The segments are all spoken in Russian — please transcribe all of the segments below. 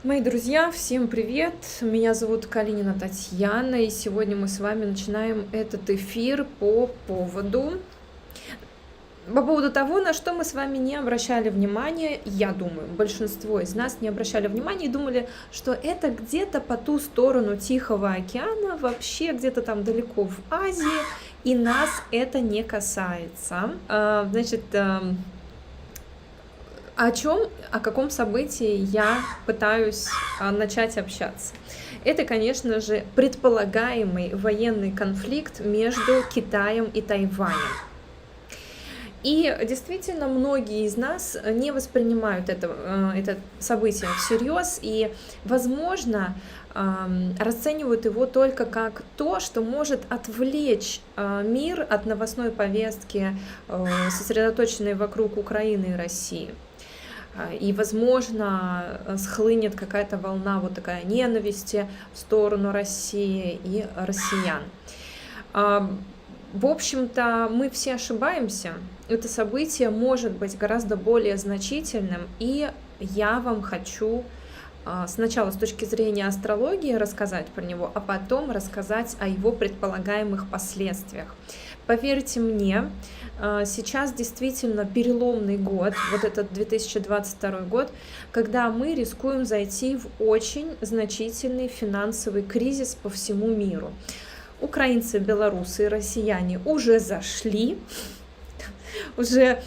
Мои друзья, всем привет! Меня зовут Калинина Татьяна, и сегодня мы с вами начинаем этот эфир по поводу того, на что мы с вами не обращали внимания. Я думаю, большинство из нас не обращали внимания и думали, что это где-то по ту сторону Тихого океана, вообще где-то там далеко в Азии, и нас это не касается. О каком событии я пытаюсь начать общаться? Это, конечно же, предполагаемый военный конфликт между Китаем и Тайванем. И действительно, многие из нас не воспринимают это событие всерьез и, возможно, расценивают его только как то, что может отвлечь мир от новостной повестки, сосредоточенной вокруг Украины и России. И, возможно, схлынет какая-то волна вот такая ненависти в сторону России и россиян. В общем-то, мы все ошибаемся. Это событие может быть гораздо более значительным, и я вам хочу сначала с точки зрения астрологии рассказать про него, а потом рассказать о его предполагаемых последствиях. Поверьте мне, сейчас действительно переломный год, вот этот 2022 год, когда мы рискуем зайти в очень значительный финансовый кризис по всему миру. Украинцы, белорусы и россияне уже зашли, уже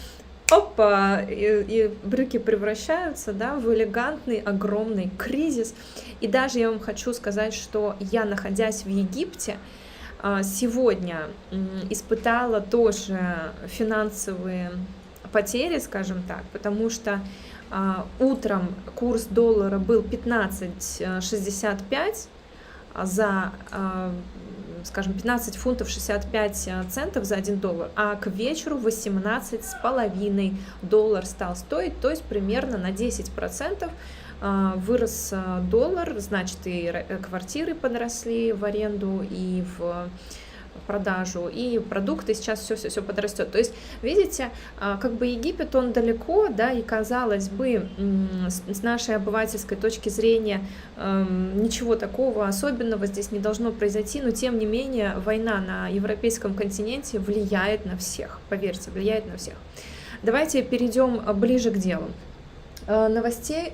опа, и брюки превращаются, да, в элегантный огромный кризис. И даже я вам хочу сказать, что я, находясь в Египте, сегодня испытала тоже финансовые потери, скажем так, потому что утром курс доллара был 15,65 за, скажем, 15 фунтов 65 центов за $1, а к вечеру 18,5 доллар стал стоить, то есть примерно на 10% вырос доллар, значит, и квартиры подросли в аренду и в продажу, и продукты сейчас все подрастет. То есть, видите, как бы Египет, он далеко, да, и казалось бы, с нашей обывательской точки зрения ничего такого особенного здесь не должно произойти, но тем не менее война на европейском континенте влияет на всех, поверьте, влияет на всех. Давайте перейдем ближе к делу. Новостей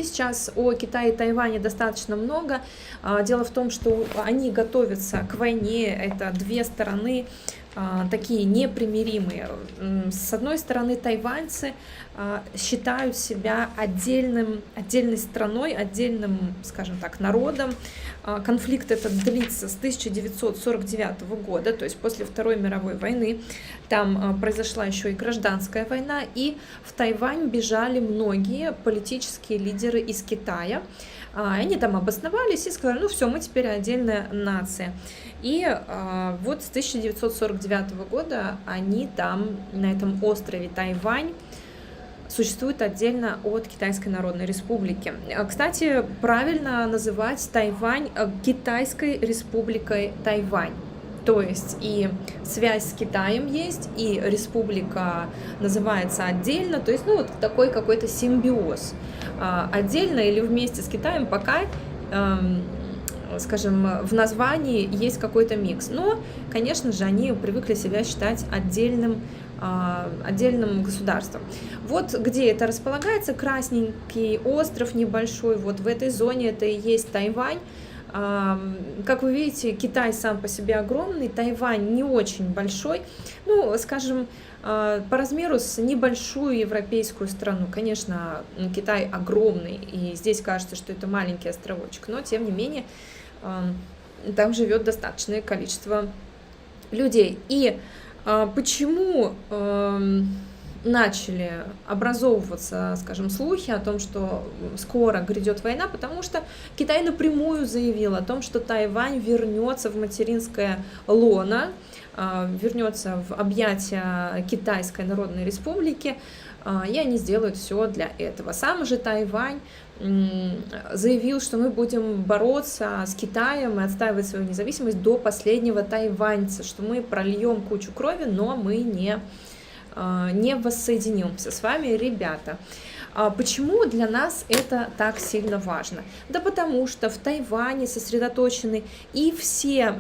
сейчас о Китае и Тайване достаточно много. Дело в том, что они готовятся к войне. Это две стороны такие непримиримые. С одной стороны, тайваньцы считают себя отдельной страной, отдельным, скажем так, народом. Конфликт этот длится с 1949 года, то есть после Второй мировой войны. Там произошла еще и гражданская война, и в Тайвань бежали многие политические лидеры из Китая. Они там обосновались и сказали, ну все, мы теперь отдельная нация. И вот с 1949 года они там, на этом острове Тайвань, существуют отдельно от Китайской Народной Республики. Кстати, правильно называть Тайвань Китайской Республикой Тайвань. То есть и связь с Китаем есть, и республика называется отдельно, то есть, ну, вот такой какой-то симбиоз. Отдельно или вместе с Китаем пока, скажем, в названии есть какой-то микс. Но, конечно же, они привыкли себя считать отдельным государством. Вот где это располагается, красненький остров небольшой, вот в этой зоне это и есть Тайвань. Как вы видите, Китай сам по себе огромный, Тайвань не очень большой, ну, скажем, по размеру с небольшую европейскую страну. Конечно, Китай огромный, и здесь кажется, что это маленький островочек, но тем не менее там живет достаточное количество людей. И почему начали образовываться, скажем, слухи о том, что скоро грядет война? Потому что Китай напрямую заявил о том, что Тайвань вернется в материнское лоно, вернется в объятия Китайской Народной Республики, и они сделают все для этого. Сам же Тайвань заявил, что мы будем бороться с Китаем и отстаивать свою независимость до последнего тайваньца, что мы прольем кучу крови, но мы не воссоединимся с вами, ребята. Почему для нас это так сильно важно? Да потому что в Тайване сосредоточены и все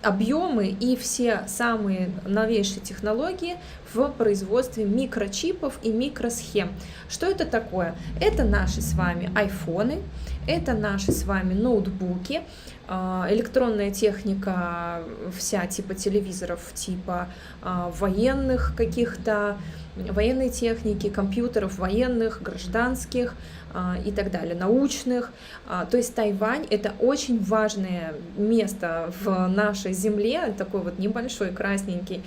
объемы, и все самые новейшие технологии в производстве микрочипов и микросхем. Что это такое? Это наши с вами айфоны, это наши с вами ноутбуки, электронная техника вся типа телевизоров, типа военных каких-то, военной техники, компьютеров военных, гражданских и так далее, научных. То есть Тайвань — это очень важное место в нашей земле, такой вот небольшой красненький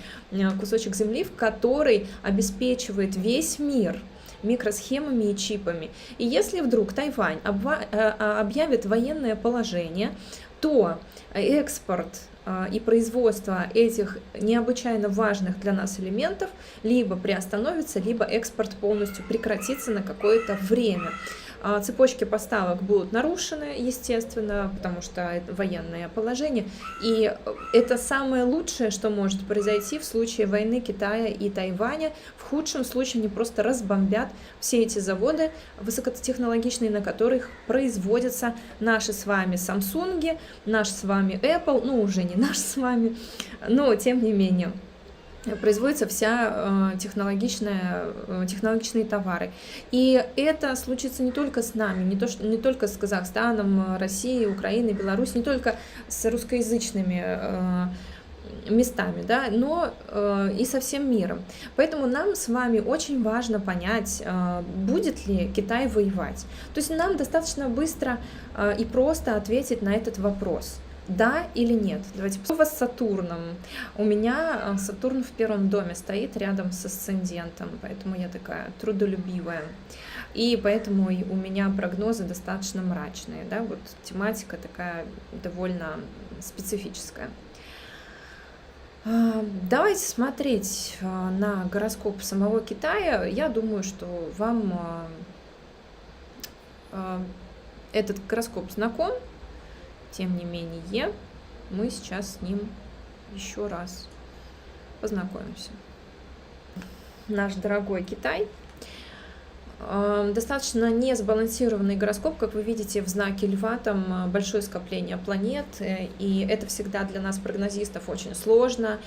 кусочек земли, в который обеспечивает весь мир микросхемами и чипами. И если вдруг Тайвань объявит военное положение, то экспорт и производство этих необычайно важных для нас элементов либо приостановится, либо экспорт полностью прекратится на какое-то время. Цепочки поставок будут нарушены, естественно, потому что это военное положение. И это самое лучшее, что может произойти в случае войны Китая и Тайваня. В худшем случае они просто разбомбят все эти заводы высокотехнологичные, на которых производятся наши с вами Samsung, наш с вами Apple, ну уже не наш с вами, но тем не менее. Производится вся технологичные товары. И это случится не только с нами, не только с Казахстаном, Россией, Украиной, Беларусью, не только с русскоязычными местами, да, но и со всем миром. Поэтому нам с вами очень важно понять, будет ли Китай воевать. То есть нам достаточно быстро и просто ответить на этот вопрос. Да или нет? Давайте посмотрим. С Сатурном. У меня Сатурн в первом доме стоит рядом с асцендентом, поэтому я такая трудолюбивая. И поэтому у меня прогнозы достаточно мрачные. Да? Вот тематика такая довольно специфическая. Давайте смотреть на гороскоп самого Китая. Я думаю, что вам этот гороскоп знаком. Тем не менее, мы сейчас с ним еще раз познакомимся. Наш дорогой Китай. Достаточно несбалансированный гороскоп, как вы видите, в знаке Льва там большое скопление планет, и это всегда для нас, прогнозистов, очень сложно,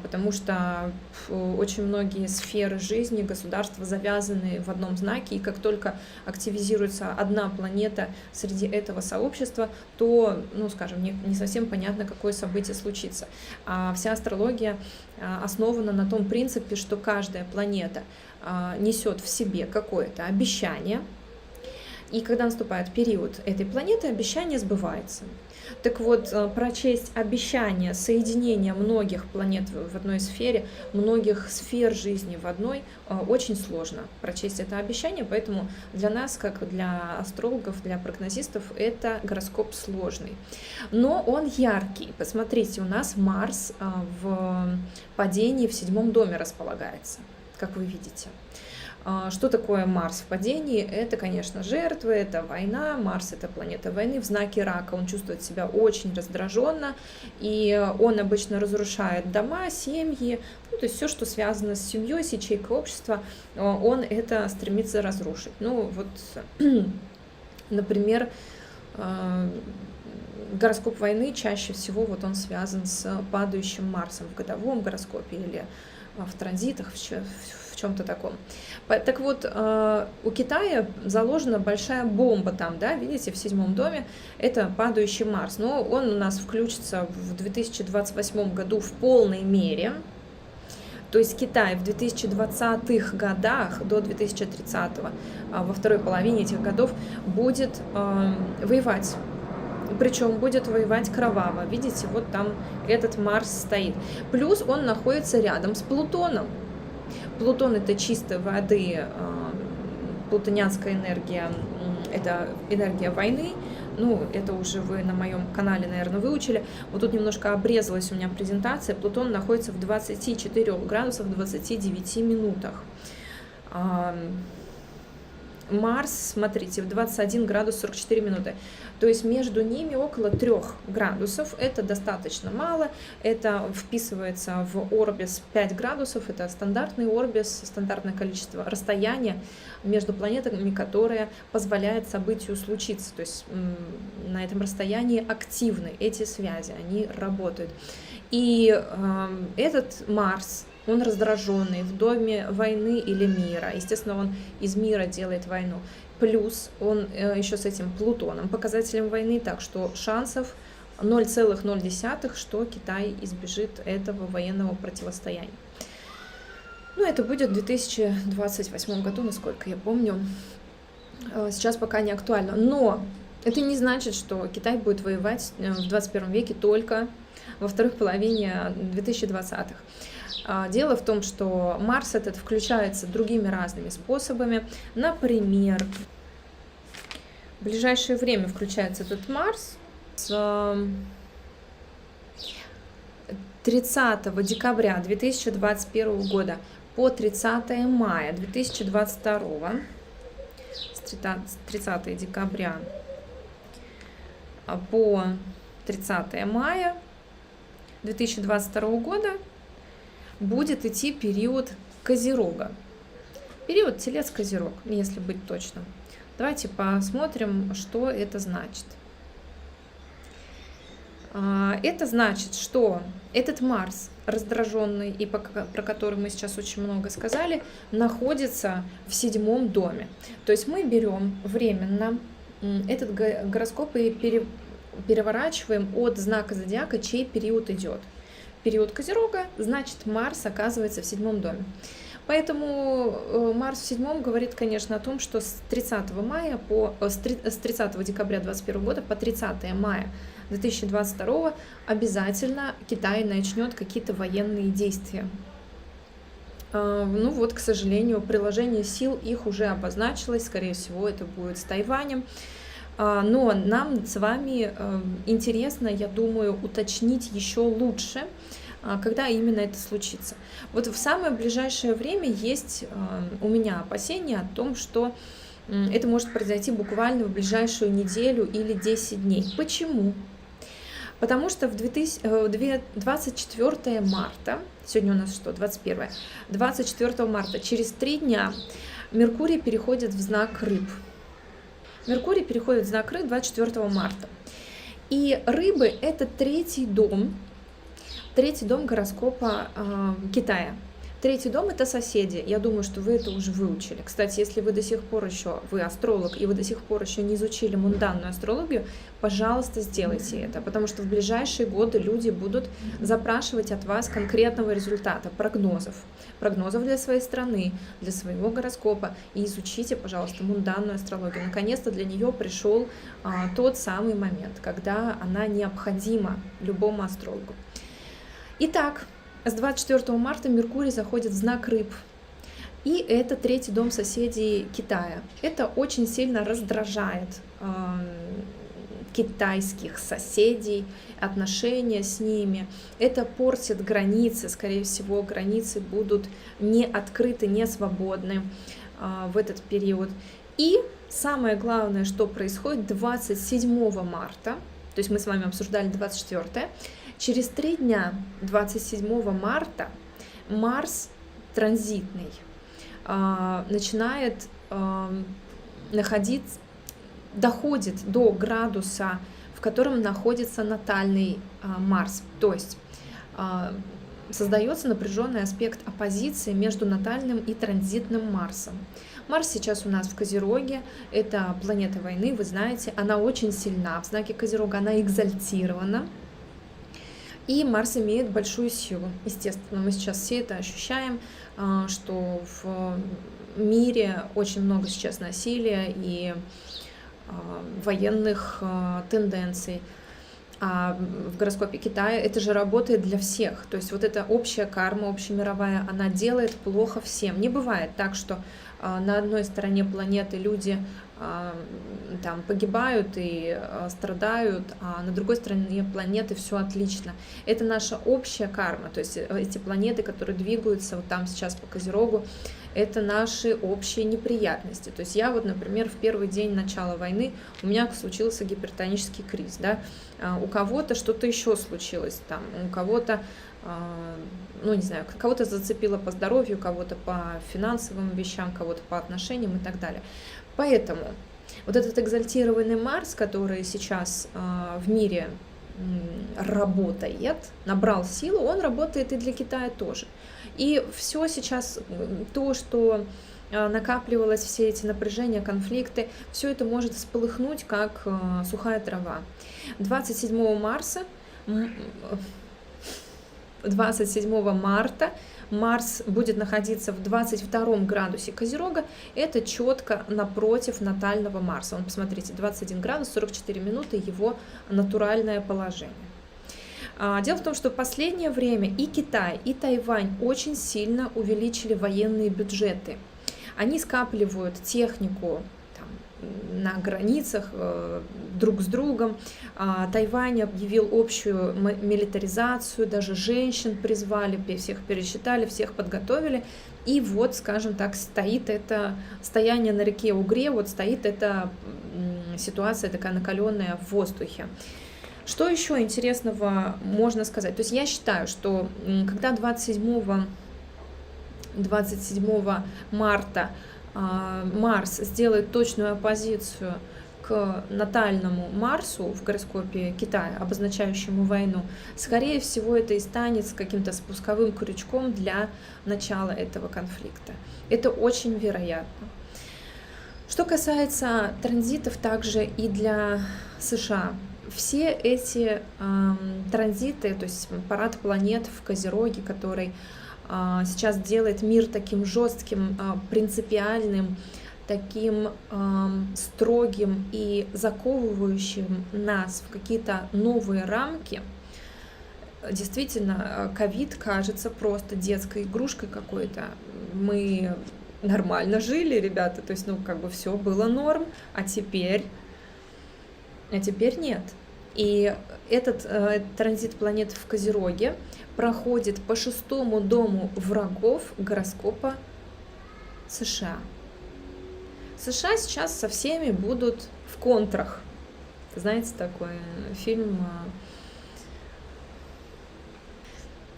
потому что очень многие сферы жизни, государства завязаны в одном знаке, и как только активизируется одна планета среди этого сообщества, то, ну, скажем, не совсем понятно, какое событие случится. А вся астрология основана на том принципе, что каждая планета несет в себе какое-то обещание, и когда наступает период этой планеты, обещание сбывается. Так вот, прочесть обещание соединения многих планет в одной сфере, многих сфер жизни в одной, очень сложно прочесть это обещание, поэтому для нас, как для астрологов, для прогнозистов, это гороскоп сложный. Но он яркий. Посмотрите, у нас Марс в падении в 7-м доме располагается, как вы видите. Что такое Марс в падении? Это, конечно, жертвы, это война. Марс — это планета войны в знаке Рака. Он чувствует себя очень раздраженно, и он обычно разрушает дома, семьи, ну, то есть все, что связано с семьей, с ячейкой общества, он это стремится разрушить. Ну, вот, например, гороскоп войны чаще всего вот он связан с падающим Марсом в годовом гороскопе или в транзитах, в чем-то таком. Так вот, у Китая заложена большая бомба там, да, видите, в 7-м доме, это падающий Марс, но он у нас включится в 2028 году в полной мере. То есть Китай в 2020-х годах до 2030-го, во второй половине этих годов, будет воевать. Причем будет воевать кроваво. Видите, вот там этот Марс стоит. Плюс он находится рядом с Плутоном. Плутон — это чистой воды, плутонианская энергия, это энергия войны. Ну, это уже вы на моем канале, наверное, выучили. Вот тут немножко обрезалась у меня презентация. Плутон находится в 24 градусах 29 минутах. Марс, смотрите, в 21 градус 44 минуты. То есть между ними около 3 градусов. Это достаточно мало. Это вписывается в орбис 5 градусов. Это стандартный орбис, стандартное количество расстояния между планетами, которое позволяет событию случиться. То есть на этом расстоянии активны эти связи, они работают. И этот Марс, он раздраженный, в доме войны или мира. Естественно, он из мира делает войну. Плюс он еще с этим Плутоном, показателем войны, так что шансов 0,0, что Китай избежит этого военного противостояния. Ну, это будет в 2028 году, насколько я помню. Сейчас пока не актуально. Но это не значит, что Китай будет воевать в 21 веке только во второй половине 2020-х. Дело в том, что Марс этот включается другими разными способами. Например, в ближайшее время включается этот Марс с 30 декабря 2021 года по 30 мая 2022, с 30 декабря по 30 мая 2022 года будет идти период Козерога. Период Телец-Козерог, если быть точным. Давайте посмотрим, что это значит. Это значит, что этот Марс, раздраженный и про который мы сейчас очень много сказали, находится в 7-м доме. То есть мы берем временно этот гороскоп и переворачиваем от знака зодиака, чей период идет. Период Козерога, значит, Марс оказывается в 7-м доме. Поэтому Марс в 7-м говорит, конечно, о том, что с 30 декабря 2021 года по 30 мая 2022 обязательно Китай начнет какие-то военные действия. Ну вот, к сожалению, приложение сил их уже обозначилось, скорее всего, это будет с Тайванем. Но нам с вами интересно, я думаю, уточнить еще лучше, когда именно это случится. Вот в самое ближайшее время есть у меня опасения о том, что это может произойти буквально в ближайшую неделю или 10 дней. Почему? Потому что в 24 марта, сегодня у нас что, 21, 24 марта, через 3 дня Меркурий переходит в знак Рыб. Меркурий переходит в знак Рыб 24 марта. И Рыбы – это третий дом гороскопа Китая. Третий дом – это соседи. Я думаю, что вы это уже выучили. Кстати, если вы до сих пор еще, вы астролог, и вы до сих пор еще не изучили мунданную астрологию, пожалуйста, сделайте это, потому что в ближайшие годы люди будут запрашивать от вас конкретного результата, прогнозов для своей страны, для своего гороскопа. И изучите, пожалуйста, мунданную астрологию. Наконец-то для нее пришел тот самый момент, когда она необходима любому астрологу. Итак, с 24 марта Меркурий заходит в знак Рыб, и это третий дом соседей Китая. Это очень сильно раздражает китайских соседей, отношения с ними. Это портит границы, скорее всего, границы будут не открыты, не свободны в этот период. И самое главное, что происходит 27 марта, то есть мы с вами обсуждали 24, через 3 дня, 27 марта, Марс транзитный начинает доходит до градуса, в котором находится натальный Марс. То есть создается напряженный аспект оппозиции между натальным и транзитным Марсом. Марс сейчас у нас в Козероге, это планета войны, вы знаете, она очень сильна в знаке Козерога, она экзальтирована. И Марс имеет большую силу. Естественно, мы сейчас все это ощущаем, что в мире очень много сейчас насилия и военных тенденций. А в гороскопе Китая это же работает для всех. То есть вот эта общая карма, общемировая, она делает плохо всем. Не бывает так, что на одной стороне планеты люди там погибают и страдают, а на другой стороне планеты все отлично. Это наша общая карма, то есть эти планеты, которые двигаются вот там сейчас по Козерогу, это наши общие неприятности. То есть я вот, например, в первый день начала войны у меня случился гипертонический криз, да, у кого-то что-то еще случилось, там, у кого-то, ну, не знаю, кого-то зацепило по здоровью, кого-то по финансовым вещам, кого-то по отношениям и так далее. Поэтому вот этот экзальтированный Марс, который сейчас в мире работает, набрал силу, он работает и для Китая тоже. И все сейчас, то, что накапливалось, все эти напряжения, конфликты, все это может вспыхнуть, как сухая трава. 27 марта Марс будет находиться в 22 градусе Козерога, это четко напротив натального Марса. Он, посмотрите, 21 градус 44 минуты его натуральное положение. Дело в том, что в последнее время и Китай, и Тайвань очень сильно увеличили военные бюджеты. Они скапливают технику на границах друг с другом. Тайвань объявил общую милитаризацию, даже женщин призвали, всех пересчитали, всех подготовили. И вот, скажем так, стоит это стояние на реке Угре, вот стоит эта ситуация такая накаленная в воздухе. Что еще интересного можно сказать? То есть я считаю, что когда 27 марта Марс сделает точную оппозицию к натальному Марсу в гороскопе Китая, обозначающему войну, скорее всего, это и станет каким-то спусковым крючком для начала этого конфликта. Это очень вероятно. Что касается транзитов, также и для США. Все эти транзиты, то есть парад планет в Козероге, который сейчас делает мир таким жестким, принципиальным, таким строгим и заковывающим нас в какие-то новые рамки. Действительно, ковид кажется просто детской игрушкой какой-то. Мы нормально жили, ребята, то есть, ну, как бы все было норм, а теперь нет. И этот транзит планет в Козероге проходит по 6-му дому врагов гороскопа США. США сейчас со всеми будут в контрах. Знаете, такой фильм,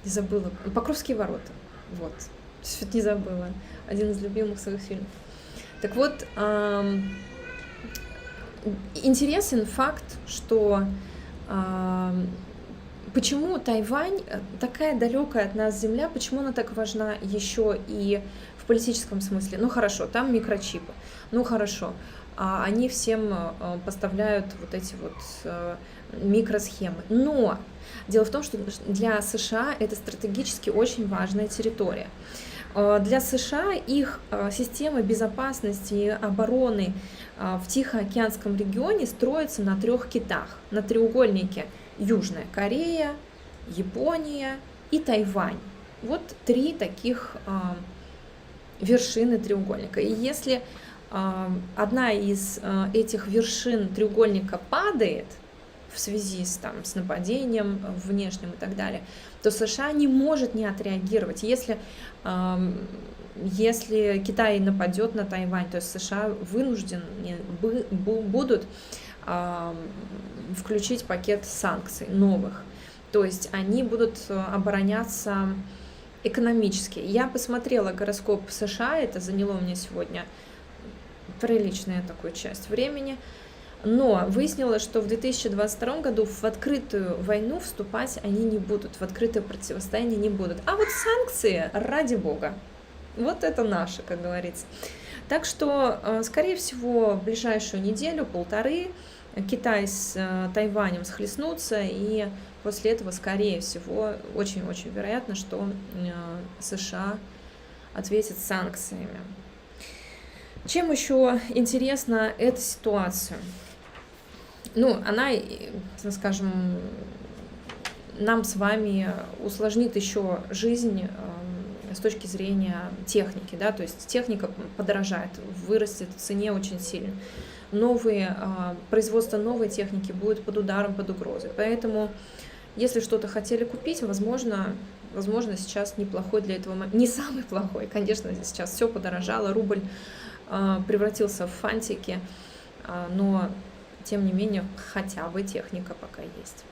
не забыла, «Покровские ворота». Вот, чуть не забыла. Один из любимых своих фильмов. Так вот, интересен факт, что почему Тайвань, такая далекая от нас земля, почему она так важна еще и в политическом смысле? Ну хорошо, там микрочипы, ну хорошо, они всем поставляют вот эти вот микросхемы. Но дело в том, что для США это стратегически очень важная территория. Для США их система безопасности и обороны в Тихоокеанском регионе строится на 3 китах, на треугольнике Южная Корея, Япония и Тайвань. Вот 3 таких вершины треугольника. И если одна из этих вершин треугольника падает в связи с нападением внешним и так далее, то США не может не отреагировать. Если Китай нападет на Тайвань, то США вынуждены будут включить пакет санкций новых. То есть они будут обороняться экономически. Я посмотрела гороскоп США, это заняло мне сегодня приличную такую часть времени, но выяснилось, что в 2022 году в открытую войну вступать они не будут, в открытое противостояние не будут. А вот санкции, ради бога, вот это наше, как говорится. Так что, скорее всего, в ближайшую неделю-полторы Китай с Тайванем схлестнутся, и после этого, скорее всего, очень-очень вероятно, что США ответит санкциями. Чем еще интересна эта ситуация? Ну, она, скажем, нам с вами усложнит еще жизнь с точки зрения техники, да, то есть техника подорожает, вырастет в цене очень сильно. Производство новой техники будет под ударом, под угрозой. Поэтому, если что-то хотели купить, возможно, возможно, сейчас неплохой для этого момента, не самый плохой, конечно, сейчас все подорожало, рубль превратился в фантики, но тем не менее хотя бы техника пока есть.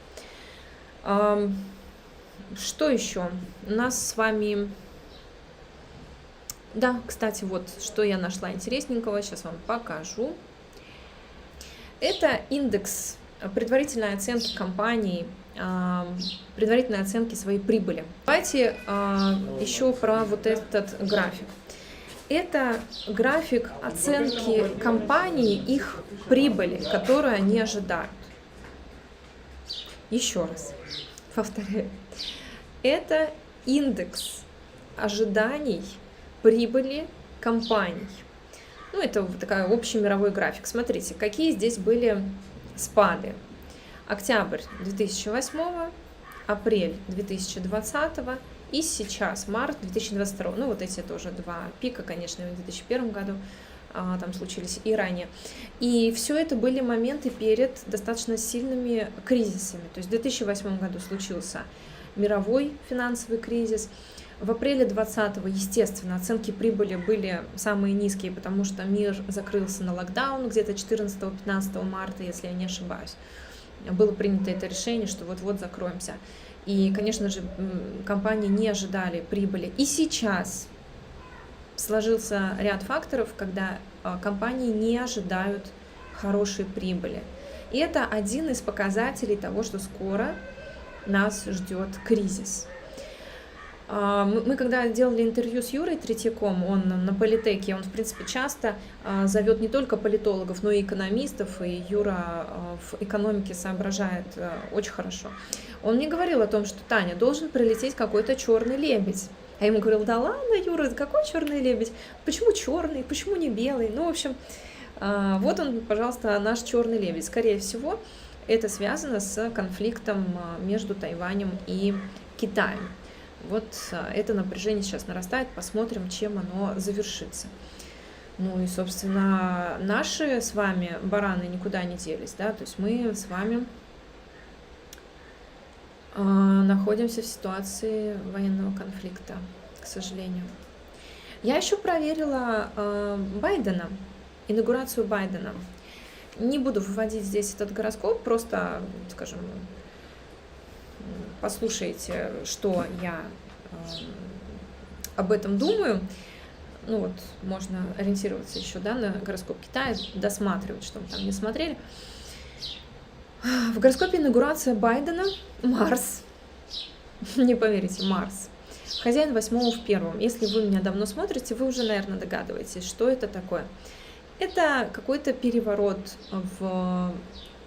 Что еще? У нас с вами... Да, кстати, вот что я нашла интересненького, сейчас вам покажу. Это индекс предварительной оценки компаний, предварительной оценки своей прибыли. Давайте еще про вот этот график. Это график оценки компаний, их прибыли, которую они ожидают. Еще раз повторяю. Это индекс ожиданий прибыли компаний. Ну, это вот такой общий мировой график. Смотрите, какие здесь были спады. Октябрь 2008, апрель 2020 и сейчас март 2022. Ну, вот эти тоже два пика, конечно, в 2001 году там случились и ранее. И все это были моменты перед достаточно сильными кризисами. То есть в 2008 году случился мировой финансовый кризис. В апреле 2020, естественно, оценки прибыли были самые низкие, потому что мир закрылся на локдаун где-то 14-15 марта, если я не ошибаюсь. Было принято это решение, что вот-вот закроемся. И, конечно же, компании не ожидали прибыли. И сейчас сложился ряд факторов, когда компании не ожидают хорошей прибыли. И это один из показателей того, что скоро нас ждет кризис. Мы когда делали интервью с Юрой Третьяком, он на политеке, он, в принципе, часто зовет не только политологов, но и экономистов, и Юра в экономике соображает очень хорошо. Он мне говорил о том, что, Таня, должен прилететь какой-то черный лебедь. А я ему говорила, да ладно, Юра, какой черный лебедь? Почему черный? Почему не белый? Ну, в общем, вот он, пожалуйста, наш черный лебедь. Скорее всего, это связано с конфликтом между Тайванем и Китаем. Вот это напряжение сейчас нарастает, посмотрим, чем оно завершится. Ну и, собственно, наши с вами бараны никуда не делись, да, то есть мы с вами находимся в ситуации военного конфликта, к сожалению. Я еще проверила Байдена, инаугурацию Байдена. Не буду выводить здесь этот гороскоп, просто, скажем, послушайте, что я об этом думаю. Ну вот, можно ориентироваться еще, да, на гороскоп Китая, досматривать, что мы там не смотрели. В гороскопе инаугурация Байдена Марс. Не поверите, Марс. Хозяин 8 в 1. Если вы меня давно смотрите, вы уже, наверное, догадываетесь, что это такое. Это какой-то переворот в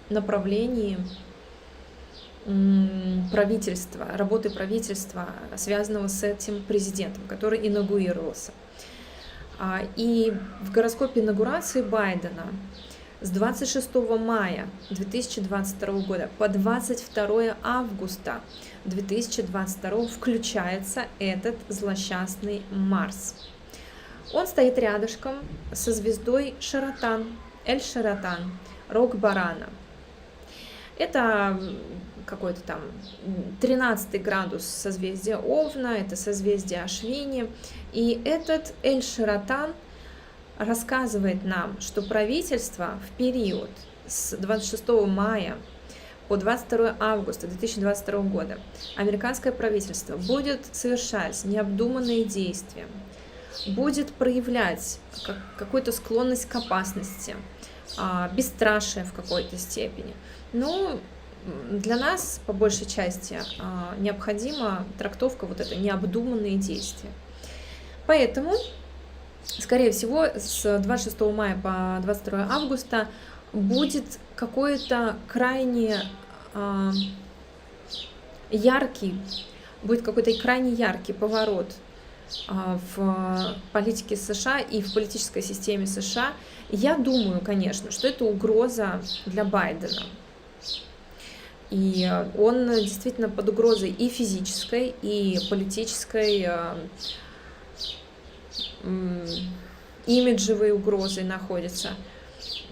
направлении правительства, работы правительства, связанного с этим президентом, который инаугурировался. И в гороскопе инаугурации Байдена с 26 мая 2022 года по 22 августа 2022 включается этот злосчастный Марс. Он стоит рядышком со звездой Шаратан, Эль-Шаратан, рог барана. Это какой-то там 13 градус созвездия Овна, это созвездие Ашвини. И этот Эль-Шаратан рассказывает нам, что правительство в период с 26 мая по 22 августа 2022 года, американское правительство будет совершать необдуманные действия, будет проявлять какую-то склонность к опасности, бесстрашие в какой-то степени. Но для нас, по большей части, необходима трактовка вот это необдуманные действия. Поэтому, скорее всего, с 26 мая по 22 августа будет какой-то крайне яркий поворот в политике США и в политической системе США. Я думаю, конечно, что это угроза для Байдена. И он действительно под угрозой и физической, и политической, имиджевой угрозой находится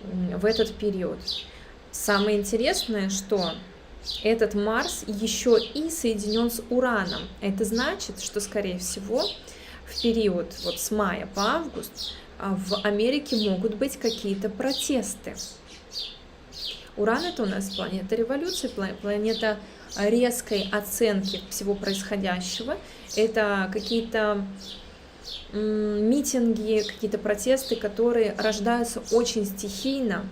в этот период. Самое интересное, что этот Марс еще и соединен с Ураном. Это значит, что, скорее всего, в период вот с мая по август в Америке могут быть какие-то протесты. Уран — это у нас планета революции, планета резкой оценки всего происходящего. Это какие-то митинги, какие-то протесты, которые рождаются очень стихийно,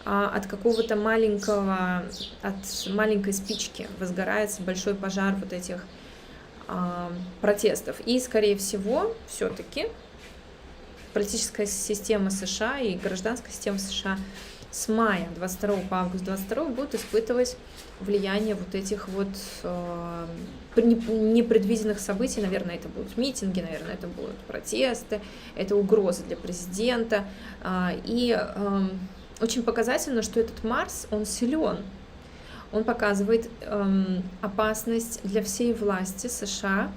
от какого-то от маленькой спички возгорается большой пожар вот этих протестов. И, скорее всего, все-таки политическая система США и гражданская система США с мая 22 по август 22 будут испытывать влияние вот этих вот непредвиденных событий. Наверное, это будут митинги, наверное, это будут протесты, это угрозы для президента. И очень показательно, что этот Марс, он силен. Он показывает опасность для всей власти США.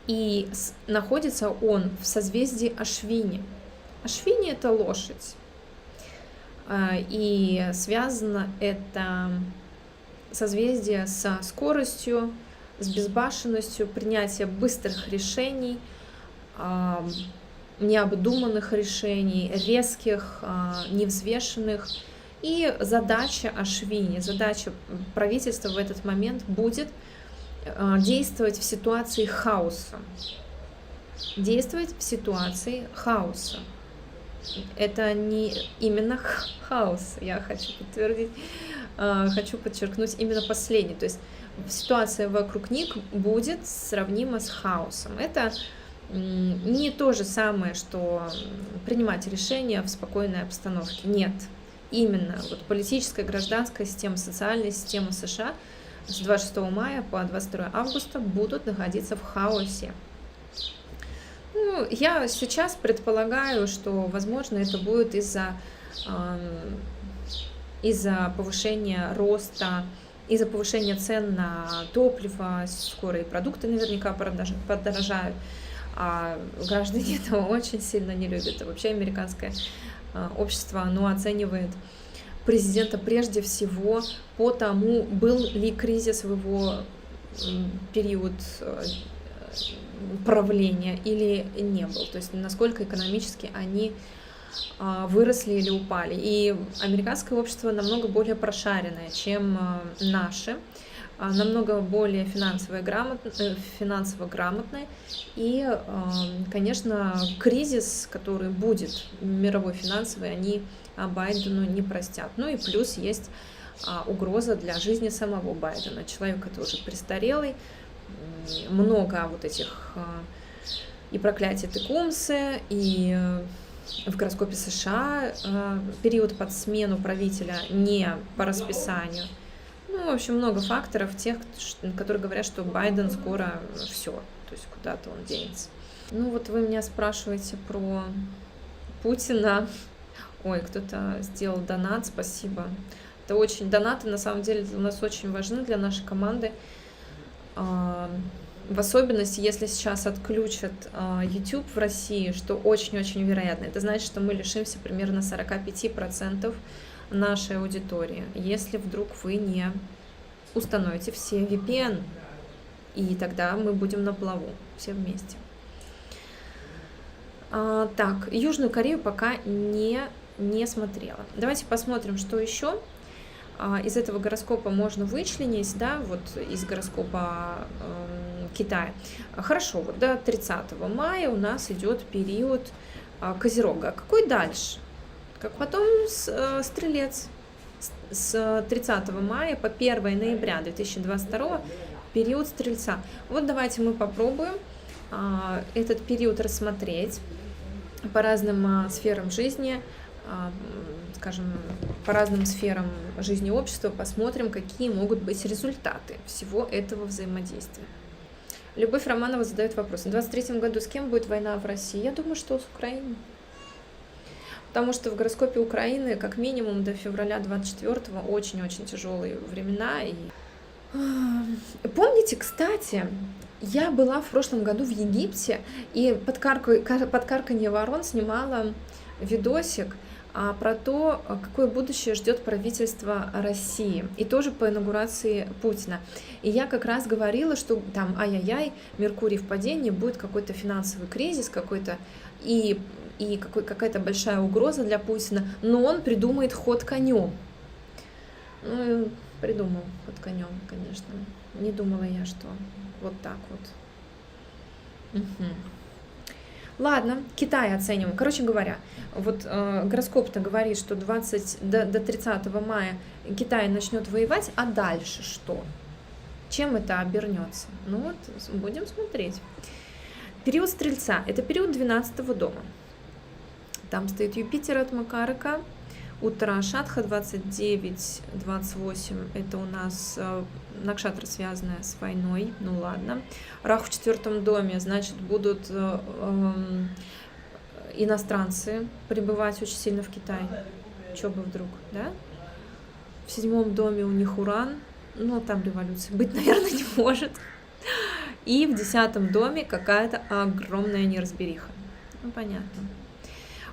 И находится он в созвездии Ашвини. Ашвини — это лошадь. И связано это созвездие со скоростью, с безбашенностью, принятия быстрых решений, необдуманных решений, резких, невзвешенных. И задача Ашвини, задача правительства в этот момент будет действовать в ситуации хаоса. Действовать в ситуации хаоса. Это не именно хаос, я хочу подтвердить, хочу подчеркнуть именно последний. То есть ситуация вокруг них будет сравнима с хаосом. Это не то же самое, что принимать решения в спокойной обстановке. Нет. Именно вот политическая, гражданская система, социальная система США с 26 мая по 22 августа будут находиться в хаосе. Ну, я сейчас предполагаю, что, возможно, это будет из-за повышения роста, из-за повышения цен на топливо, скоро и продукты наверняка подорожают, а граждане этого очень сильно не любят. А вообще американское общество, оно оценивает президента прежде всего по тому, был ли кризис в его период правления или не был, то есть насколько экономически они выросли или упали. И американское общество намного более прошаренное, чем наше, намного более финансово грамотное. И, конечно, кризис, который будет мировой финансовый, они Байдену не простят. Ну и плюс есть угроза для жизни самого Байдена. Человек это уже престарелый, много вот этих и проклятия Текумсе, и в гороскопе США период под смену правителя не по расписанию. Ну, в общем, много факторов тех, которые говорят, что Байден скоро все, то есть куда-то он денется. Ну вот вы меня спрашиваете про Путина. Ой, кто-то сделал донат, спасибо. Это очень, донаты на самом деле у нас очень важны для нашей команды. В особенности, если сейчас отключат YouTube в России, что очень-очень вероятно. Это значит, что мы лишимся примерно 45% нашей аудитории, если вдруг вы не установите все VPN, и тогда мы будем на плаву все вместе. Так, Южную Корею пока не смотрела. Давайте посмотрим, что еще из этого гороскопа можно вычленить, да, вот из гороскопа Китая. Хорошо, вот до 30 мая у нас идет период Козерога. Какой дальше? Как потом Стрелец. С 30 мая по 1 ноября 2022 период Стрельца. Вот давайте мы попробуем этот период рассмотреть по разным сферам жизни, скажем, по разным сферам жизни общества, посмотрим, какие могут быть результаты всего этого взаимодействия. Любовь Романова задает вопрос. В 2023 году с кем будет война в России? Я думаю, что с Украиной. Потому что в гороскопе Украины как минимум до февраля 24-го очень-очень тяжелые времена. И... Помните, кстати, я была в прошлом году в Египте и под карканье ворон снимала видосик про то, какое будущее ждет правительство России, и тоже по инаугурации Путина. И я как раз говорила, что там ай-яй-яй, Меркурий в падении, будет какой-то финансовый кризис какой-то, и какая-то большая угроза для Путина, но он придумает ход конем. Ну, придумал ход конем, конечно. Не думала я, что вот так вот. Угу. Ладно, Китай оценим. Короче говоря, вот гороскоп-то говорит, что до 30 мая Китай начнет воевать, а дальше что? Чем это обернется? Ну вот, будем смотреть. Период Стрельца – это период 12-го дома. Там стоит Юпитер от Макарака, Уттарашадха 29-28, это у нас накшатра, связанная с войной, ну ладно. Раху в 4-м доме, значит, будут иностранцы прибывать очень сильно в Китай. Чё бы вдруг, да? В 7-м доме у них Уран, но там революции быть, наверное, не может. И в 10-м доме какая-то огромная неразбериха. Ну, понятно.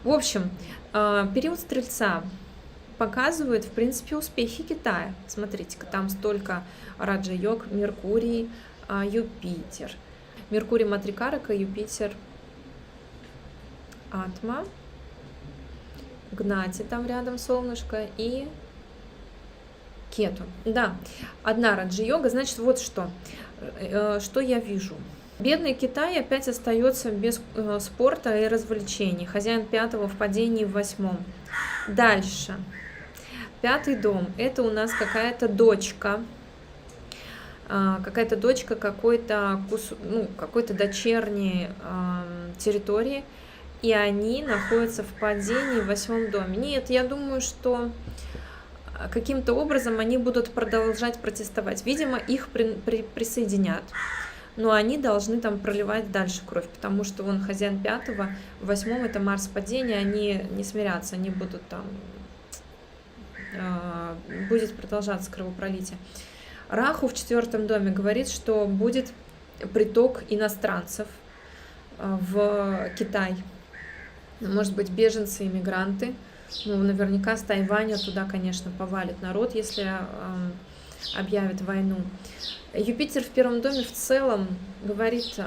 В общем, период Стрельца показывает, в принципе, успехи Китая. Смотрите-ка, там столько Раджа-йог, Меркурий, Юпитер. Меркурий Матрикарака, Юпитер Атма, Гнати там рядом солнышко и Кету. Да, одна Раджа-йога, значит, вот что я вижу. Бедный Китай опять остается без спорта и развлечений. Хозяин 5-го в падении в 8-м. Дальше. 5-й дом. Это у нас какая-то дочка. Какой-то дочерней территории. И они находятся в падении в 8-м доме. Нет, я думаю, что каким-то образом они будут продолжать протестовать. Видимо, их присоединят. Но они должны там проливать дальше кровь, потому что он хозяин 5-го, в 8-м это Марс падение, они не смирятся, они будут там, будет продолжаться кровопролитие. Раху в 4-м доме говорит, что будет приток иностранцев в Китай. Может быть, беженцы, иммигранты. Ну, наверняка с Тайваня туда, конечно, повалит народ, если объявит войну. Юпитер в 1-м доме в целом говорит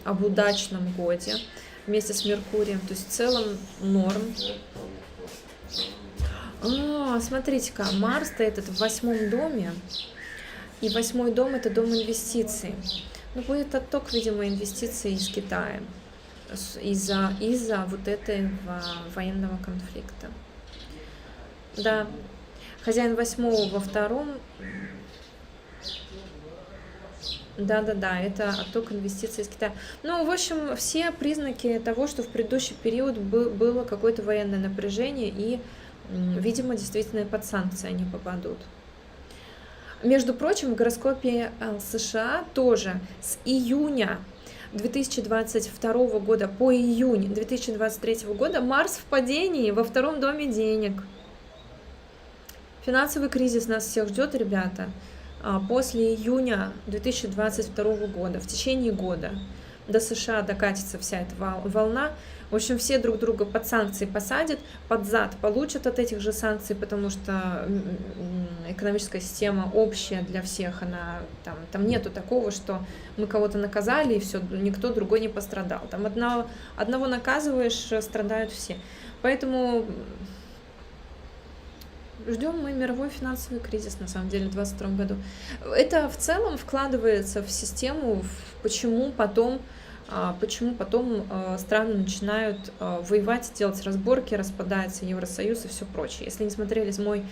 об удачном годе вместе с Меркурием, то есть в целом норм. Смотрите-ка, Марс-то этот в 8-м доме, и 8-й дом это дом инвестиций. Ну, будет отток, видимо, инвестиций из Китая из-за вот этого военного конфликта. Да. Хозяин 8-го во 2-м. Да, это отток инвестиций из Китая. Ну, в общем, все признаки того, что в предыдущий период было какое-то военное напряжение, и, видимо, действительно под санкции они попадут. Между прочим, в гороскопе США тоже с июня 2022 года по июнь 2023 года Марс в падении во 2-м доме денег. Финансовый кризис нас всех ждет, ребята, после июня 2022 года, в течение года. До США докатится вся эта волна. В общем, все друг друга под санкции посадят, под зад получат от этих же санкций, потому что экономическая система общая для всех, там нету такого, что мы кого-то наказали, и все, никто другой не пострадал. Там одного наказываешь, страдают все. Поэтому ждем мы мировой финансовый кризис, на самом деле, в 2022 году. Это в целом вкладывается в систему, почему потом страны начинают воевать, делать разборки, распадается Евросоюз и все прочее. Если не смотрели мой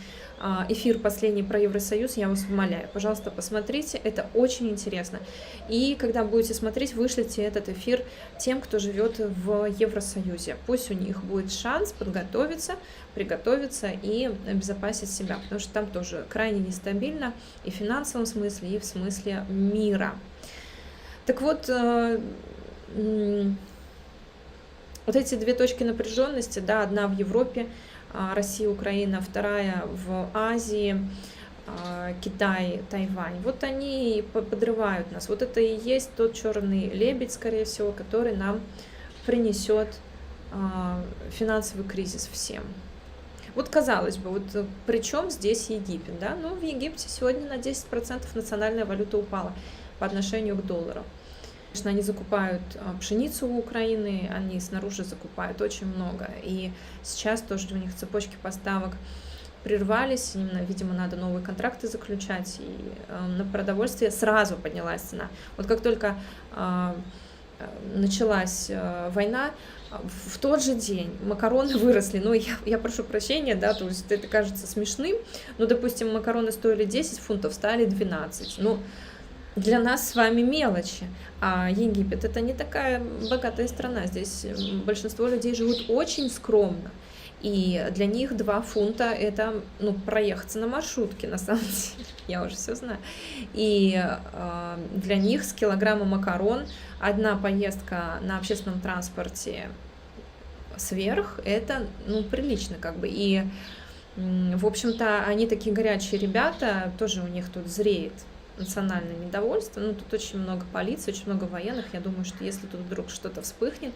эфир последний про Евросоюз, я вас умоляю, пожалуйста, посмотрите, это очень интересно. И когда будете смотреть, вышлите этот эфир тем, кто живет в Евросоюзе. Пусть у них будет шанс подготовиться, приготовиться и обезопасить себя, потому что там тоже крайне нестабильно и в финансовом смысле, и в смысле мира. Так вот, вот эти две точки напряженности, да, одна в Европе, Россия, Украина, вторая в Азии, Китай, Тайвань. Вот они подрывают нас. Вот это и есть тот черный лебедь, скорее всего, который нам принесет финансовый кризис всем. Вот казалось бы, вот при чем здесь Египет, да? Ну, в Египте сегодня на 10% национальная валюта упала по отношению к доллару. Конечно, они закупают пшеницу у Украины, они снаружи закупают очень много. И сейчас тоже у них цепочки поставок прервались, именно, видимо, надо новые контракты заключать, и на продовольствие сразу поднялась цена. Вот как только началась война, в тот же день макароны выросли. Ну, я прошу прощения, да, то есть это кажется смешным, но, допустим, макароны стоили 10 фунтов, стали 12. Ну, для нас с вами мелочи. А Египет — это не такая богатая страна. Здесь большинство людей живут очень скромно. И для них 2 фунта — это, ну, проехаться на маршрутке, на самом деле. Я уже все знаю. И для них с килограмма макарон одна поездка на общественном транспорте сверх — это, ну, прилично как бы. И, в общем-то, они такие горячие ребята, тоже у них тут зреет национальное недовольство. Ну, тут очень много полиции, очень много военных. Я думаю, что если тут вдруг что-то вспыхнет,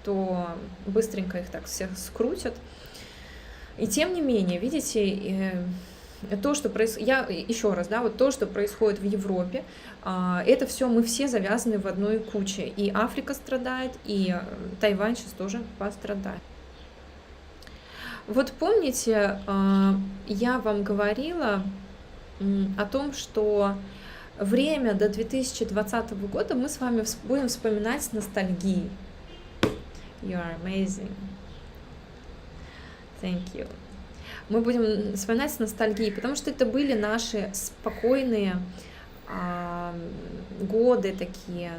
то быстренько их так всех скрутят. И тем не менее, видите, то, что происходит, я еще раз, да, вот то, что происходит в Европе, это все мы все завязаны в одной куче. И Африка страдает, и Тайвань сейчас тоже пострадает. Вот помните, я вам говорила о том, что время до 2020 года мы с вами будем вспоминать с ностальгией. You are amazing. Thank you. Мы будем вспоминать с ностальгией, потому что это были наши спокойные годы такие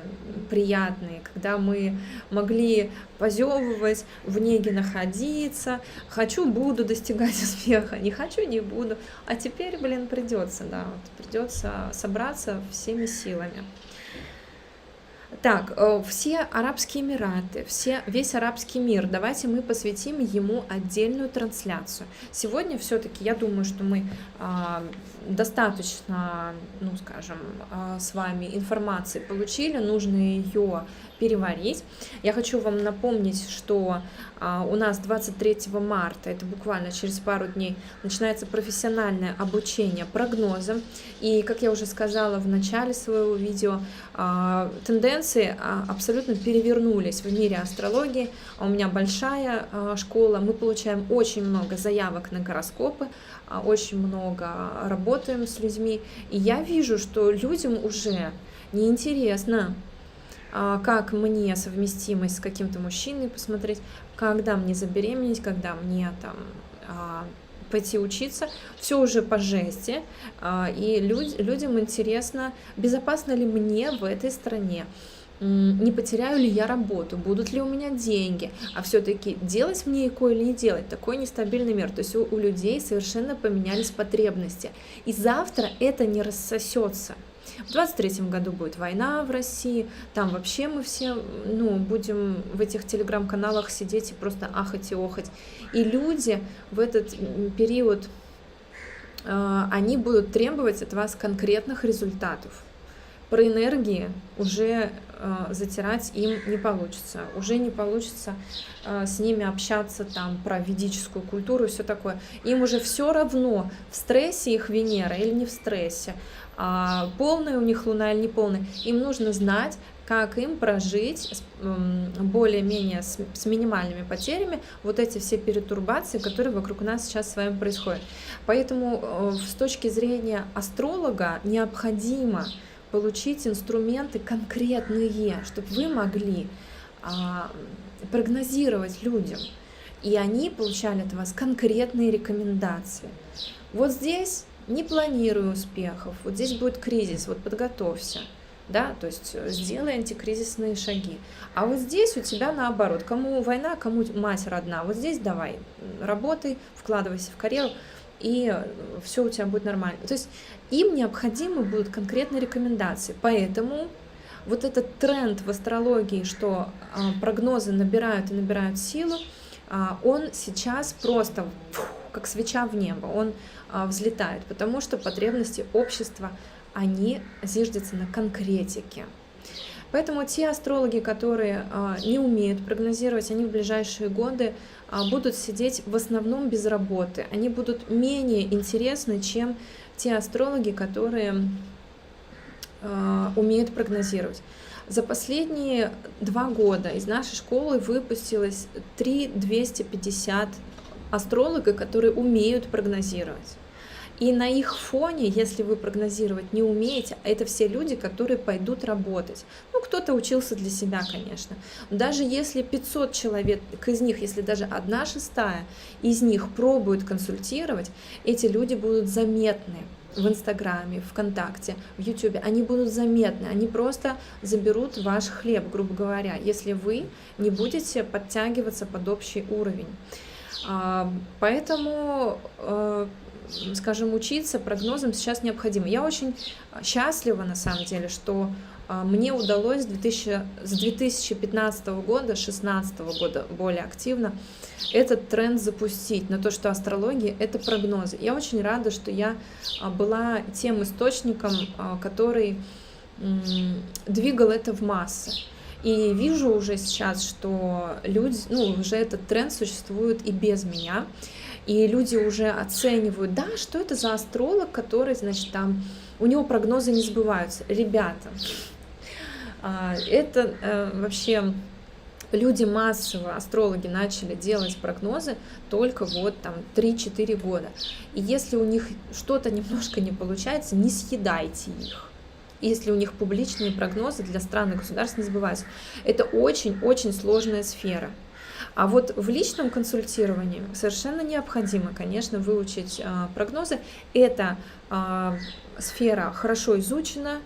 приятные, когда мы могли позевывать, в неге находиться. Хочу, буду достигать успеха, не хочу, не буду. А теперь, блин, придется, да, вот придется собраться всеми силами. Так, все Арабские Эмираты, весь арабский мир, давайте мы посвятим ему отдельную трансляцию. Сегодня все-таки я думаю, что мы достаточно, ну, скажем, с вами информации получили, нужно ее переварить. Я хочу вам напомнить, что у нас 23 марта, это буквально через пару дней, начинается профессиональное обучение прогнозам. И, как я уже сказала в начале своего видео, тенденции абсолютно перевернулись в мире астрологии. У меня большая школа, мы получаем очень много заявок на гороскопы, очень много работаем с людьми. И я вижу, что людям уже неинтересно, как мне совместимость с каким-то мужчиной посмотреть, когда мне забеременеть, когда мне там пойти учиться, все уже по жести, и людям интересно, безопасно ли мне в этой стране, не потеряю ли я работу, будут ли у меня деньги, а все-таки делать мне ЭКО или не делать, такой нестабильный мир. То есть у людей совершенно поменялись потребности, и завтра это не рассосется. В 23-м году будет война в России, там вообще мы все, ну, будем в этих телеграм-каналах сидеть и просто ахать и охать. И люди в этот период, они будут требовать от вас конкретных результатов. Про энергии уже затирать им не получится. Уже не получится с ними общаться там про ведическую культуру и все такое. Им уже все равно, в стрессе их Венера или не в стрессе, полная у них Луна или не полная. Им нужно знать, как им прожить более-менее с минимальными потерями вот эти все перетурбации, которые вокруг нас сейчас с вами происходят. Поэтому с точки зрения астролога необходимо получить инструменты конкретные, чтобы вы могли прогнозировать людям, и они получали от вас конкретные рекомендации. Вот здесь не планирую успехов, вот здесь будет кризис, вот подготовься, да, то есть сделай антикризисные шаги. А вот здесь у тебя наоборот, кому война, кому мать родна, вот здесь давай, работай, вкладывайся в карьеру, и все у тебя будет нормально. То есть им необходимы будут конкретные рекомендации. Поэтому вот этот тренд в астрологии, что прогнозы набирают и набирают силу, он сейчас просто как свеча в небо, он взлетает, потому что потребности общества, они зиждятся на конкретике. Поэтому те астрологи, которые не умеют прогнозировать, они в ближайшие годы будут сидеть в основном без работы. Они будут менее интересны, чем те астрологи, которые умеют прогнозировать. За последние 2 года из нашей школы выпустилось 3250 астрологов, которые умеют прогнозировать. И на их фоне, если вы прогнозировать не умеете, это все люди, которые пойдут работать. Ну, кто-то учился для себя, конечно. Даже если 500 человек из них, если даже 1/6 из них пробуют консультировать, эти люди будут заметны в Инстаграме, ВКонтакте, в Ютубе. Они будут заметны, они просто заберут ваш хлеб, грубо говоря, если вы не будете подтягиваться под общий уровень. Поэтому, скажем, учиться прогнозам сейчас необходимо. Я очень счастлива, на самом деле, что мне удалось с 2015 года, 2016 года более активно этот тренд запустить, на то, что астрология — это прогнозы. Я очень рада, что я была тем источником, который двигал это в массы. И вижу уже сейчас, что люди, уже этот тренд существует и без меня. И люди уже оценивают, да, что это за астролог, который, значит, там, у него прогнозы не сбываются. Ребята, это вообще люди массово, астрологи, начали делать прогнозы только вот там 3-4 года. И если у них что-то немножко не получается, не съедайте их. Если у них публичные прогнозы для стран и государств не сбываются. Это очень-очень сложная сфера. А вот в личном консультировании совершенно необходимо, конечно, выучить прогнозы. Эта сфера хорошо изучена,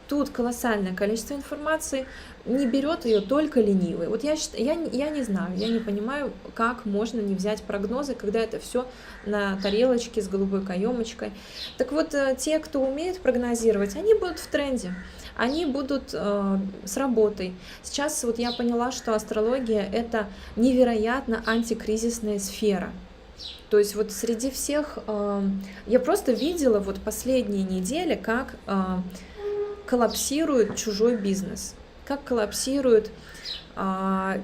тут колоссальное количество информации, не берет ее только ленивый. Вот я не знаю, я не понимаю, как можно не взять прогнозы, когда это все на тарелочке с голубой каемочкой. Так вот, те, кто умеет прогнозировать, они будут в тренде. Они будут с работой. Сейчас вот я поняла, что астрология — это невероятно антикризисная сфера. То есть вот среди всех... я просто видела вот последние недели, как коллапсирует чужой бизнес, как коллапсируют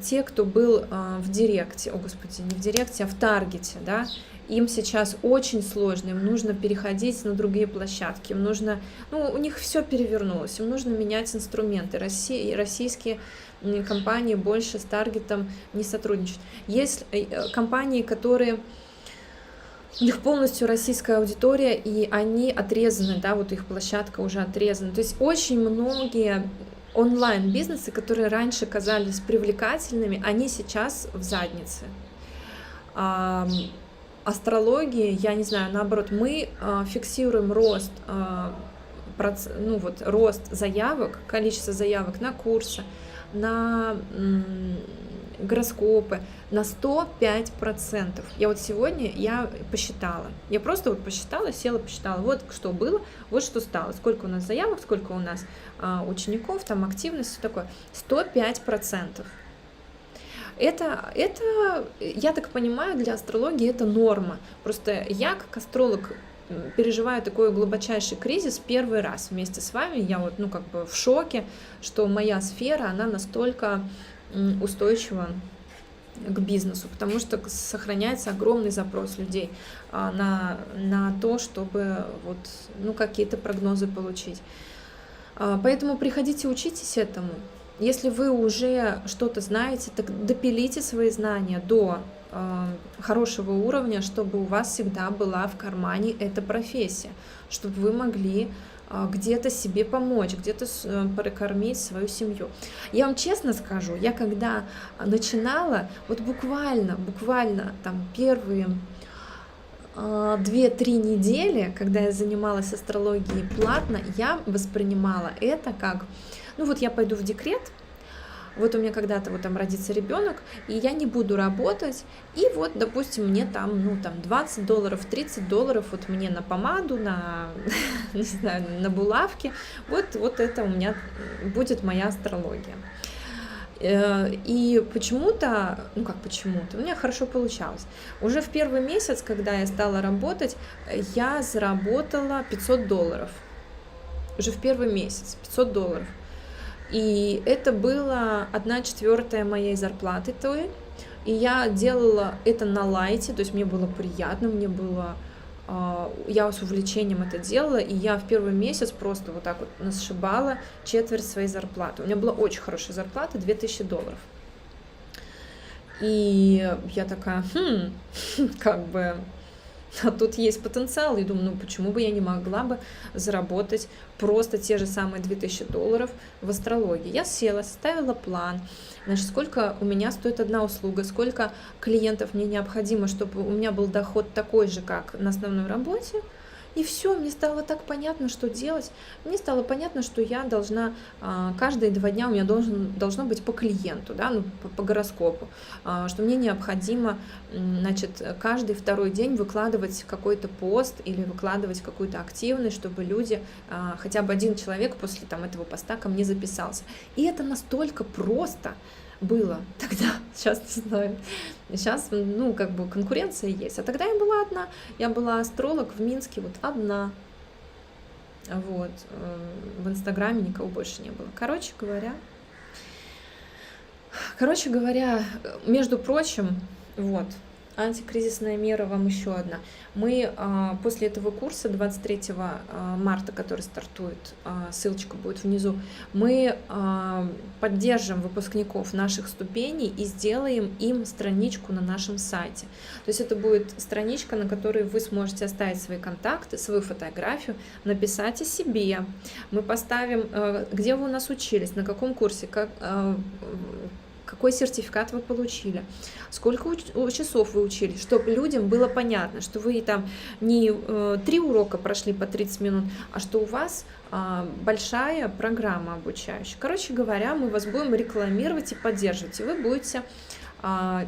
те, кто был в Директе, о господи, не в Директе, а в Таргете, да. Им сейчас очень сложно, им нужно переходить на другие площадки, им нужно, у них все перевернулось, им нужно менять инструменты. Российские компании больше с Таргетом не сотрудничают. Есть компании, которые, у них полностью российская аудитория, и они отрезаны, да, вот их площадка уже отрезана. То есть очень многие онлайн-бизнесы, которые раньше казались привлекательными, они сейчас в заднице. Астрологии, я не знаю, наоборот, мы фиксируем рост, рост заявок, количество заявок на курсы, на гороскопы на 105%. Я вот сегодня посчитала. Я просто вот посчитала, села, посчитала. Вот что было, вот что стало. Сколько у нас заявок, сколько у нас учеников, там активность, все такое. 105%. Это, я так понимаю, для астрологии это норма. Просто я, как астролог, переживаю такой глубочайший кризис первый раз вместе с вами. Я вот, в шоке, что моя сфера, она настолько устойчива к бизнесу, потому что сохраняется огромный запрос людей на то, чтобы какие-то прогнозы получить. Поэтому приходите, учитесь этому. Если вы уже что-то знаете, так допилите свои знания до хорошего уровня, чтобы у вас всегда была в кармане эта профессия, чтобы вы могли где-то себе помочь, где-то прокормить свою семью. Я вам честно скажу, я когда начинала, вот буквально там первые 2-3 недели, когда я занималась астрологией платно, я воспринимала это как, я пойду в декрет, вот у меня когда-то там родится ребенок, и я не буду работать, и вот, допустим, мне там, $20, $30, вот мне на помаду, не знаю, на булавки, вот это у меня будет моя астрология. И почему-то, у меня хорошо получалось. Уже в первый месяц, когда я стала работать, я заработала $500. Уже в первый месяц $500. И это было 1/4 моей зарплаты той. И я делала это на лайте, то есть мне было приятно, мне было... Я с увлечением это делала, и я в первый месяц просто вот так вот насшибала четверть своей зарплаты. У меня была очень хорошая зарплата, $2000. И я такая, как бы... А тут есть потенциал, и думаю, ну почему бы я не могла бы заработать просто те же самые $2000 в астрологии. Я села, составила план, значит, сколько у меня стоит одна услуга, сколько клиентов мне необходимо, чтобы у меня был доход такой же, как на основной работе. И все, мне стало так понятно, что делать. Мне стало понятно, что я должна каждые 2 дня у меня должно быть по клиенту, да, ну, по гороскопу, что мне необходимо, значит, каждый 2-й день выкладывать какой-то пост или выкладывать какую-то активность, чтобы люди, хотя бы один человек после там, этого поста ко мне записался. И это настолько просто было тогда, сейчас не знаю. Сейчас, ну, как бы конкуренция есть. А тогда я была одна. Я была астролог в Минске, вот одна. Вот. В Инстаграме никого больше не было. Короче говоря, между прочим, вот, антикризисная мера вам еще одна. Мы после этого курса 23 марта, который стартует, ссылочка будет внизу, мы поддержим выпускников наших ступеней и сделаем им страничку на нашем сайте. То есть это будет страничка, на которой вы сможете оставить свои контакты, свою фотографию, написать о себе. Мы поставим, где вы у нас учились, на каком курсе, какой сертификат вы получили, сколько часов вы учились, чтобы людям было понятно, что вы там не 3 урока прошли по 30 минут, а что у вас большая программа обучающая. Короче говоря, мы вас будем рекламировать и поддерживать, и вы будете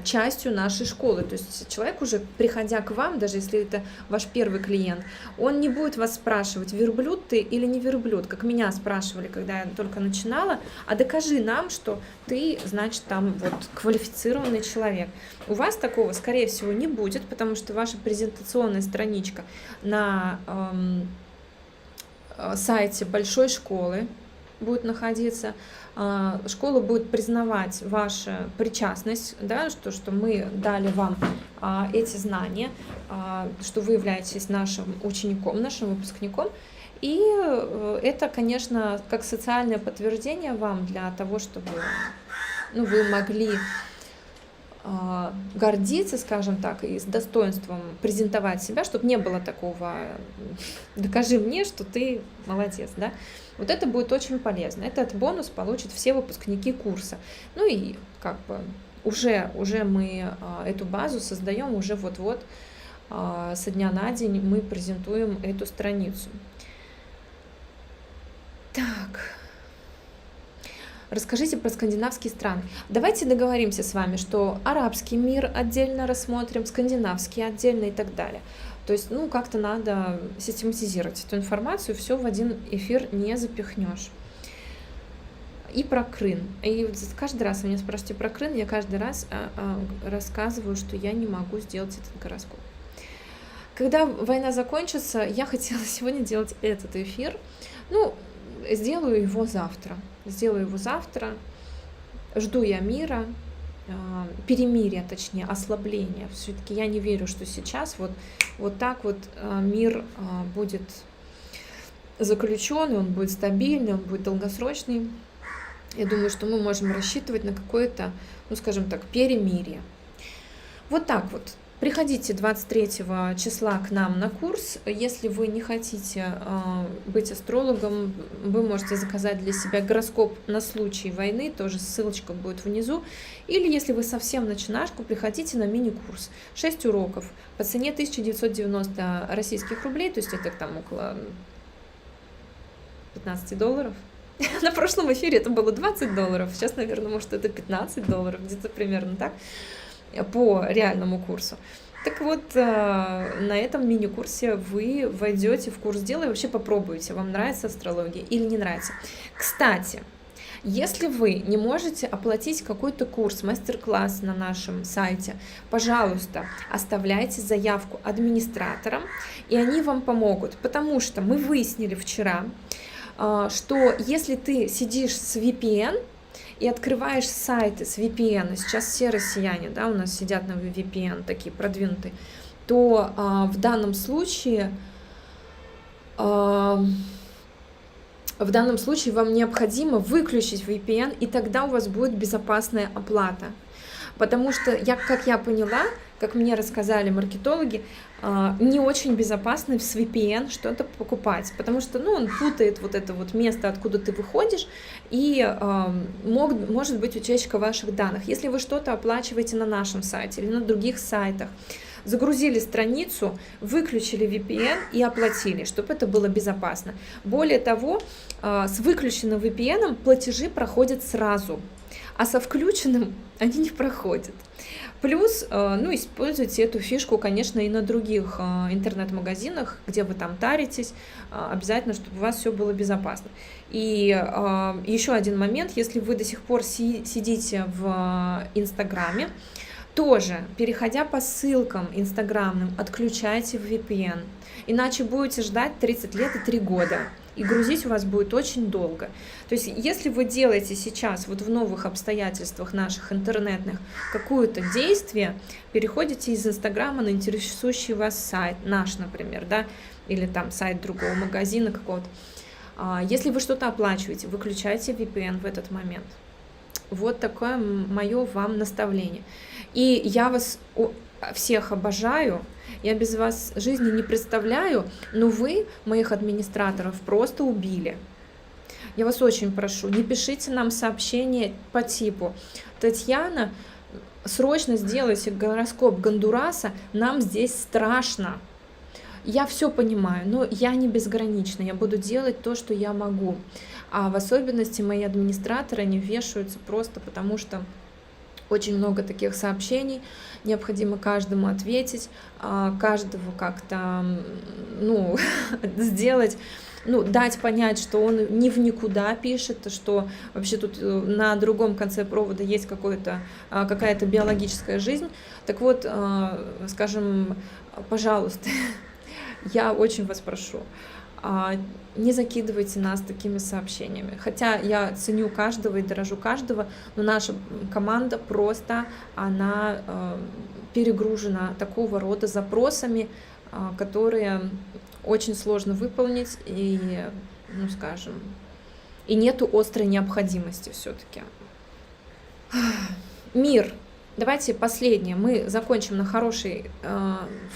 частью нашей школы. То есть человек уже, приходя к вам, даже если это ваш первый клиент, он не будет вас спрашивать, верблюд ты или не верблюд, как меня спрашивали, когда я только начинала, а докажи нам, что ты, значит, там вот квалифицированный человек. У вас такого, скорее всего, не будет, потому что ваша презентационная страничка на сайте большой школы будет находиться. Школа будет признавать вашу причастность, да, что мы дали вам эти знания, что вы являетесь нашим учеником, нашим выпускником. И это, конечно, как социальное подтверждение вам для того, чтобы вы могли гордиться, скажем так, и с достоинством презентовать себя, чтобы не было такого «докажи мне, что ты молодец», да. Вот это будет очень полезно. Этот бонус получат все выпускники курса. Ну и как бы уже мы эту базу создаем, уже вот-вот со дня на день мы презентуем эту страницу. Так. Расскажите про скандинавские страны. Давайте договоримся с вами, что арабский мир отдельно рассмотрим, скандинавский отдельно и так далее. То есть, как-то надо систематизировать эту информацию, все в один эфир не запихнешь. И про Крым. И каждый раз вы меня спрашиваете про Крым, я каждый раз рассказываю, что я не могу сделать этот гороскоп. Когда война закончится, я хотела сегодня делать этот эфир. Сделаю его завтра. Жду я мира, перемирия, точнее, ослабления. Все-таки я не верю, что сейчас вот так вот мир будет заключен, он будет стабильный, он будет долгосрочный. Я думаю, что мы можем рассчитывать на какое-то, скажем так, перемирие. Вот так вот. Приходите 23 числа к нам на курс. Если вы не хотите быть астрологом, вы можете заказать для себя гороскоп на случай войны, тоже ссылочка будет внизу. Или если вы совсем начинашку, приходите на мини-курс. 6 уроков по цене 1990 российских рублей, то есть это там около $15. На прошлом эфире это было $20, сейчас, наверное, может, это $15, где-то примерно так, по реальному курсу. Так вот, на этом мини-курсе вы войдете в курс дела и вообще попробуете, вам нравится астрология или не нравится. Кстати, если вы не можете оплатить какой-то курс, мастер-класс на нашем сайте, пожалуйста, оставляйте заявку администраторам, и они вам помогут, потому что мы выяснили вчера, что если ты сидишь с VPN и открываешь сайты с VPN, сейчас все россияне, да, у нас сидят на VPN, такие продвинутые, то в данном случае вам необходимо выключить VPN, и тогда у вас будет безопасная оплата. Потому что, как я поняла, как мне рассказали маркетологи, не очень безопасно с VPN что-то покупать, потому что он путает вот это вот место, откуда ты выходишь, и может быть утечка ваших данных. Если вы что-то оплачиваете на нашем сайте или на других сайтах, загрузили страницу, выключили VPN и оплатили, чтобы это было безопасно. Более того, с выключенным VPN платежи проходят сразу, а со включенным они не проходят. Плюс, используйте эту фишку, конечно, и на других интернет-магазинах, где вы там таритесь, обязательно, чтобы у вас все было безопасно. И еще один момент, если вы до сих пор сидите в Инстаграме, тоже, переходя по ссылкам инстаграмным, отключайте VPN, иначе будете ждать 30 лет и 3 года. И грузить у вас будет очень долго. То есть, если вы делаете сейчас вот в новых обстоятельствах наших интернетных какое-то действие, переходите из Инстаграма на интересующий вас сайт, наш, например, да, или там сайт другого магазина какого-то. Если вы что-то оплачиваете, выключайте VPN в этот момент. Вот такое мое вам наставление. И я вас всех обожаю, я без вас жизни не представляю, но вы, моих администраторов, просто убили. Я вас очень прошу, не пишите нам сообщения по типу: Татьяна, срочно сделайте гороскоп Гондураса, нам здесь страшно. Я все понимаю, но я не безгранична, я буду делать то, что я могу. А в особенности мои администраторы, они вешаются просто потому, что очень много таких сообщений, необходимо каждому ответить, каждого как-то, сделать, дать понять, что он не в никуда пишет, что вообще тут на другом конце провода есть какая-то биологическая жизнь. Так вот, скажем, пожалуйста, я очень вас прошу, не закидывайте нас такими сообщениями. Хотя я ценю каждого и дорожу каждого, но наша команда просто, она перегружена такого рода запросами, которые очень сложно выполнить, и, и нету острой необходимости все-таки. Мир. Давайте последнее. Мы закончим на хорошей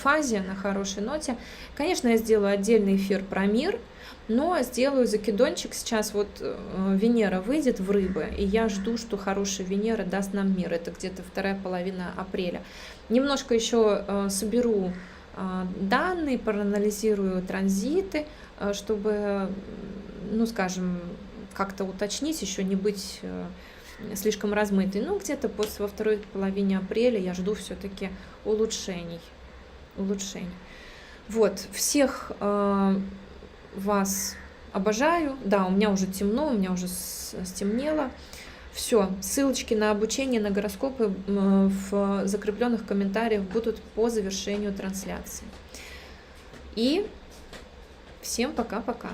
фазе, на хорошей ноте. Конечно, я сделаю отдельный эфир про мир, но сделаю закидончик. Сейчас вот Венера выйдет в Рыбы, и я жду, что хорошая Венера даст нам мир. Это где-то вторая половина апреля. Немножко еще соберу данные, проанализирую транзиты, чтобы, как-то уточнить, еще не быть слишком размытый. Где-то во второй половине апреля я жду все-таки улучшений. Вот, всех вас обожаю. Да, у меня уже темно, у меня уже стемнело. Все, ссылочки на обучение, на гороскопы в закрепленных комментариях будут по завершению трансляции. И всем пока-пока.